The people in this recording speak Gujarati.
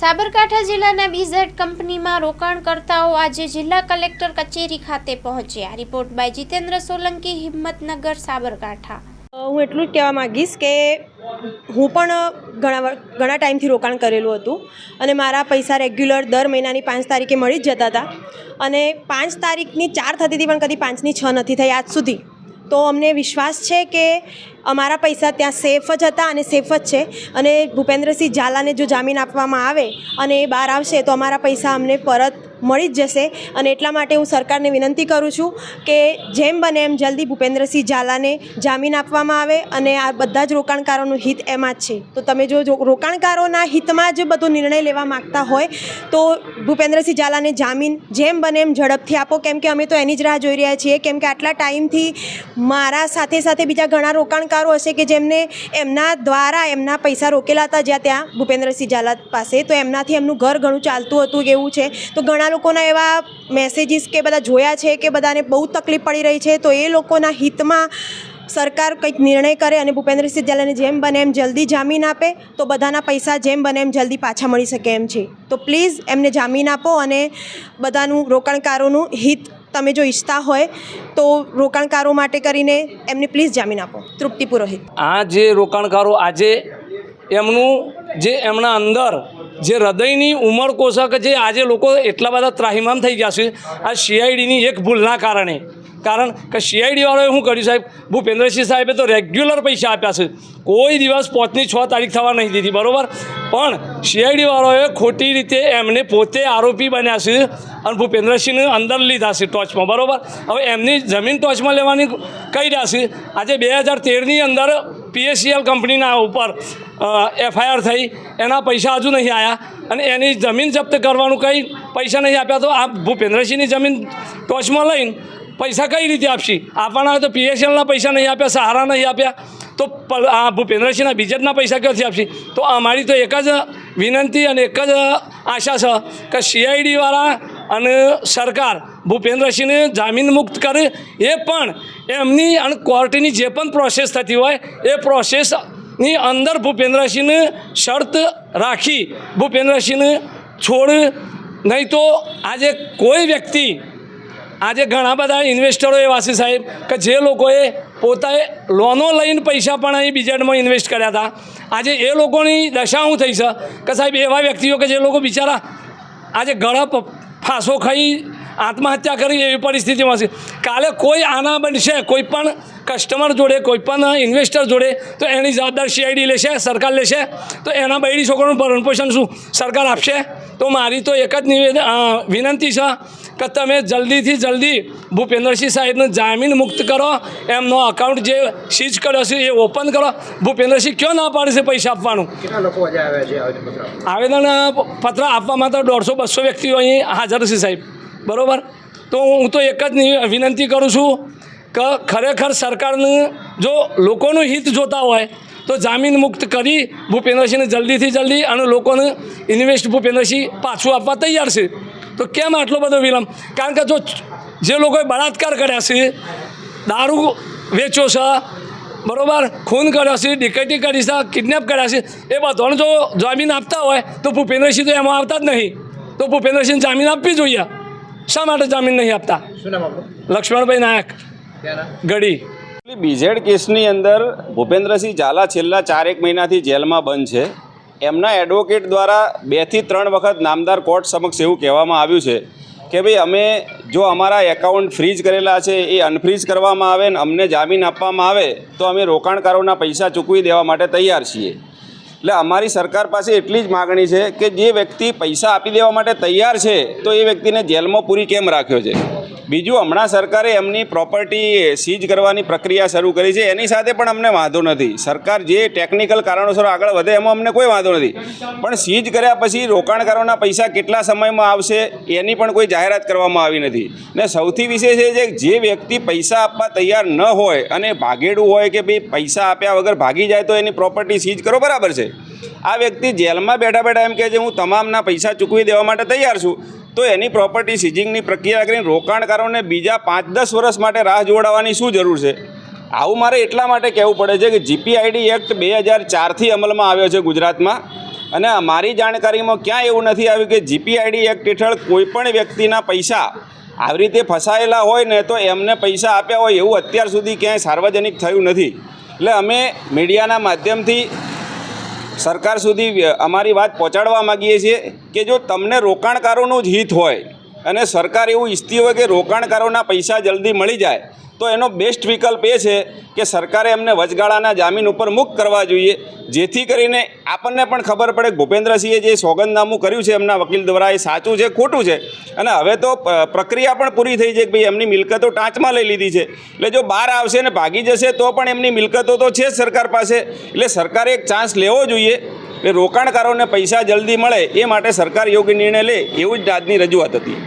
સાબરકાંઠા જિલ્લાના બીઝેડ કંપનીમાં રોકાણકર્તાઓ આજે જિલ્લા કલેક્ટર કચેરી ખાતે પહોંચ્યા। Report by Jitendra Solanki, Himmatnagar, Sabarkantha. હું એટલું જ કહેવા માંગીશ કે હું પણ ઘણા ટાઈમથી રોકાણ કરેલું હતું અને મારા પૈસા રેગ્યુલર દર મહિનાની 5 તારીખે મળી જ જતા હતા અને 5 તારીખની 4 થતી હતી પણ કદી 5ની 6 નથી થઈ આજ સુધી। તો અમને વિશ્વાસ છે કે અમારા પૈસા ત્યાં સેફ જ હતા અને સેફ જ છે અને ભૂપેન્દ્રસિંહ ઝાલાને જો જામીન આપવામાં આવે અને એ બહાર આવશે તો અમારા પૈસા અમને પરત મળી જ જશે। અને એટલા માટે હું સરકારને વિનંતી કરું છું કે જેમ બને એમ જલ્દી ભૂપેન્દ્રસિંહ ઝાલાને જામીન આપવામાં આવે અને આ બધા જ રોકાણકારોનું હિત એમાં જ છે। તો તમે જો રોકાણકારોના હિતમાં જ બધો નિર્ણય લેવા માગતા હોય તો ભૂપેન્દ્રસિંહ ઝાલાને જામીન જેમ બને એમ ઝડપથી આપો, કેમ કે અમે તો એની જ રાહ જોઈ રહ્યા છીએ। કેમ કે આટલા ટાઈમથી મારા સાથે સાથે બીજા ઘણા રોકાણકારો હશે કે જેમને એમના દ્વારા એમના પૈસા રોકેલા હતા જ્યાં ત્યાં ભૂપેન્દ્રસિંહ ઝાલા પાસે, તો એમનાથી એમનું ઘર ઘણું ચાલતું હતું એવું છે। તો ઘણા લોકોના એવા મેસેજીસ કે બધા જોયા છે કે બધાને બહુ તકલીફ પડી રહી છે, તો એ લોકોના હિતમાં સરકાર કંઈક નિર્ણય કરે અને ભૂપેન્દ્રસિંહ ઝાલાને જેમ બને એમ જલ્દી જામીન આપે તો બધાના પૈસા જેમ બને એમ જલ્દી પાછા મળી શકે એમ છે। તો પ્લીઝ એમને જામીન આપો અને બધાનું રોકાણકારોનું હિત તમે જો ઈચ્છતા હોય તો રોકાણકારો માટે કરીને એમને પ્લીઝ જામીન આપો। તૃપ્તિ પુરોહિત। આ જે રોકાણકારો આજે એમનું જે એમના અંદર જે હૃદયની ઉમળકોષક જે આજે લોકો એટલા બધા ત્રાહિમામ થઈ ગયા છે આ સીઆઈડીની એક ભૂલના કારણે। કારણ કે સીઆઈડીવાળાએ શું કર્યું સાહેબ, ભૂપેન્દ્રસિંહ સાહેબે તો રેગ્યુલર પૈસા આપ્યા છે, કોઈ દિવસ 5ની 6 તારીખ થવા નહીં દીધી, બરાબર। પણ સીઆઈડીવાળાએ ખોટી રીતે એમને પોતે આરોપી બન્યા છે અને ભૂપેન્દ્રસિંહને અંદર લીધા છે ટોચમાં, બરાબર। હવે એમની જમીન ટોચમાં લેવાની કહી રહ્યા છે। આજે 2013ની અંદર PACL કંપનીના ઉપર FIR થઈ, એના પૈસા હજુ નહીં આવ્યા અને એની જમીન જપ્ત કરવાનું કંઈ પૈસા નહીં આપ્યા। તો આ ભૂપેન્દ્રસિંહની જમીન ટોચમાં લઈને પૈસા કઈ રીતે આપશે? આપવાના હોય તો PACLના પૈસા નહીં આપ્યા, સહારા નહીં આપ્યા, તો આ ભૂપેન્દ્રસિંહના બીજેડના પૈસા ક્યાંથી આપશે? તો અમારી તો એક જ વિનંતી અને એક જ આશા છે કે CIDવાળા અને સરકાર ભૂપેન્દ્રસિંહને જામીન મુક્ત કરે, એ પણ એમની અને કોર્ટની જે પણ પ્રોસેસ થતી હોય એ પ્રોસેસની અંદર ભૂપેન્દ્રસિંહને શરત રાખી ભૂપેન્દ્રસિંહને છોડ, નહીં તો આજે કોઈ વ્યક્તિ આજે ઘણા બધા ઇન્વેસ્ટરો એવા છે સાહેબ કે જે લોકોએ પોતે લોનો લઈને પૈસા પણ અહીં બીજેડમાં ઇન્વેસ્ટ કર્યા હતા। આજે એ લોકોની દશા શું થઈ છે કે સાહેબ એવા વ્યક્તિઓ કે જે લોકો બિચારા આજે ગળા ફાંસો ખાઈ આત્મહત્યા કરી એવી પરિસ્થિતિમાં છે। કાલે કોઈ આના બનશે કોઈ પણ કસ્ટમર જોડે, કોઈ પણ ઇન્વેસ્ટર જોડે, તો એની જવાબદાર CID લેશે, સરકાર લેશે, તો એના બૈરી છોકરાનું ભરણપોષણ શું સરકાર આપશે? તો મારી તો એક જ વિનંતી છે કે તમે જલ્દીથી જલ્દી ભૂપેન્દ્રસિંહ સાહેબને જામીન મુક્ત કરો, એમનો અકાઉન્ટ જે સીઝ કર્યો છે એ ઓપન કરો। ભૂપેન્દ્રસિંહ ક્યાં ના પાડે છે પૈસા આપવાનું? આવેદન પત્ર આપવામાં તો 150-200 વ્યક્તિઓ અહીં હાજર છે સાહેબ, બરાબર। તો હું તો એક જ વિનંતી કરું છું કે ખરેખર સરકારને જો લોકોનું હિત જોતા હોય તો જામીન મુક્ત કરી ભૂપેન્દ્રસિંહને જલ્દીથી જલ્દી અને લોકોને ઇન્વેસ્ટ ભૂપેન્દ્રસિંહ પાછું આપવા તૈયાર છે। તો કેમ આટલો બધો વિલંબ? કારણ કે જો જે લોકોએ બળાત્કાર કર્યા છે, દારૂ વેચ્યો છે, બરાબર, ખૂન કર્યો છે, ડિકેટી કરી છે, કિડનેપ કર્યા છે, એ બધાને જો જામીન આપતા હોય તો ભૂપેન્દ્રસિંહ તો એમાં આવતા જ નહીં। તો ભૂપેન્દ્રસિંહ જામીન આપવી જોઈએ। શા માટે જામીન નહીં આપતા? લક્ષ્મણભાઈ નાયક, ગઢી। બીઝેડ કેસની અંદર ભૂપેન્દ્રસિંહ ઝાલા છેલ્લા 4-1 મહિનાથી જેલમાં બંધ છે। એમના એડવોકેટ દ્વારા 2 થી 3 વખત નામદાર કોર્ટ સમક્ષ એવું કહેવામાં આવ્યું છે કે ભાઈ અમે જો અમારા એકાઉન્ટ ફ્રીઝ કરેલા છે એ અનફ્રીઝ કરવામાં આવે ને અમને જામીન આપવામાં આવે તો અમે રોકાણકારોના પૈસા ચૂકવી દેવા માટે તૈયાર છીએ। એટલે અમારી સરકાર પાસે એટલી જ માગણી છે કે જે વ્યક્તિ પૈસા આપી દેવા માટે તૈયાર છે તો એ વ્યક્તિને જેલમાં પૂરી કેમ રાખ્યો છે? બીજું, હમણાં સરકારે એમની પ્રોપર્ટી સીઝ કરવાની પ્રક્રિયા શરૂ કરી છે, એની સાથે પણ અમને વાંધો નથી। સરકાર જે ટેકનિકલ કારણોસર આગળ વધે એમાં અમને કોઈ વાંધો નથી, પણ સીઝ કર્યા પછી રોકાણકારોના પૈસા કેટલા સમયમાં આવશે એની પણ કોઈ જાહેરાત કરવામાં આવી નથી। ને સૌથી વિશેષ એ છે કે જે વ્યક્તિ પૈસા આપવા તૈયાર ન હોય અને ભાગેડું હોય કે ભાઈ પૈસા આપ્યા વગર ભાગી જાય તો એની પ્રોપર્ટી સીઝ કરો, બરાબર છે। આ વ્યક્તિ જેલમાં બેઠા બેઠા એમ કહે છે હું તમામના પૈસા ચૂકવી દેવા માટે તૈયાર છું, તો એની પ્રોપર્ટી સીઝિંગની પ્રક્રિયા કરીને રોકાણકારોને બીજા 5-10 વર્ષ માટે રાહ જોડાવાની શું જરૂર છે? આવું મારે એટલા માટે કહેવું પડે છે કે GPID એક્ટ 2004થી અમલમાં આવ્યો છે ગુજરાતમાં અને મારી જાણકારીમાં ક્યાં એવું નથી આવ્યું કે જીપીઆઈડી એક્ટ હેઠળ કોઈપણ વ્યક્તિના પૈસા આવી રીતે ફસાયેલા હોય ને તો એમને પૈસા આપ્યા હોય એવું અત્યાર સુધી ક્યાંય સાર્વજનિક થયું નથી. એટલે અમે મીડિયાના માધ્યમથી સરકાર સુધી અમારી વાત પહોંચાડવા માગીએ છીએ કે જો તમને રોકાણકારોનું જ હિત હોય અને સરકાર એવું ઈચ્છતી હોય કે રોકાણકારોના પૈસા જલ્દી મળી જાય તો એનો બેસ્ટ વિકલ્પ એ છે કે સરકારે એમને વચગાળાના જામીન ઉપર મુક્ત કરવા જોઈએ, જેથી કરીને આપણને પણ ખબર પડે કે ભૂપેન્દ્રસિંહે જે સોગંદનામું કર્યું છે એમના વકીલ દ્વારા એ સાચું છે ખોટું છે. અને હવે તો પ્રક્રિયા પણ પૂરી થઈ છે કે ભાઈ એમની મિલકતો ટાંચમાં લઈ લીધી છે. એટલે જો બહાર આવશે ને ભાગી જશે તો પણ એમની મિલકતો તો છે જ સરકાર પાસે. એટલે સરકારે એક ચાન્સ લેવો જોઈએ કે રોકાણકારોને પૈસા જલ્દી મળે એ માટે સરકાર યોગ્ય નિર્ણય લે એવું જ આજની રજૂઆત હતી.